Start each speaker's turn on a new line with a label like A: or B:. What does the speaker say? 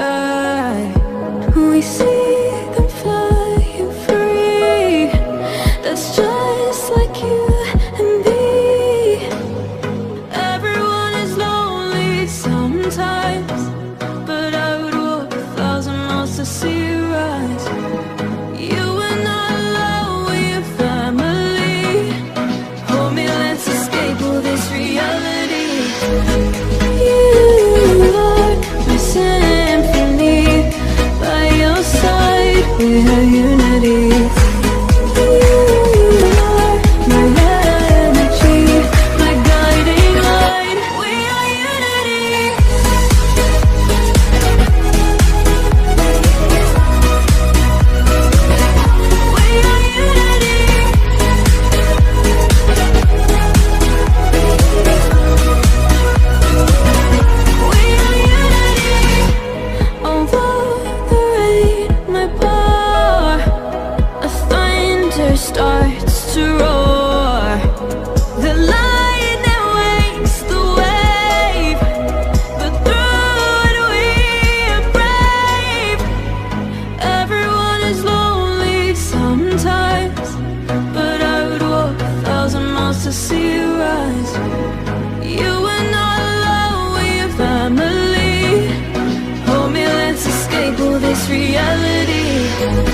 A: sky. We see them flying free. That's just like you and me. Everyone is lonely sometimes, but I would walk 1,000 miles to see you rise. You are not alone, we're family. Hold me, let's escape all this reality. You are my symphony. By your side, we have unity. You are my energy, my guiding light. We are unity. We are unity. We are unity. Over the rain, my bar, a thunder starts to roar. The lightning wakes the wave, but through it we are brave. Everyone is lonely sometimes, but I would walk 1,000 miles to see you rise. You are not alone, we are family. Hold me, let's escape all this reality.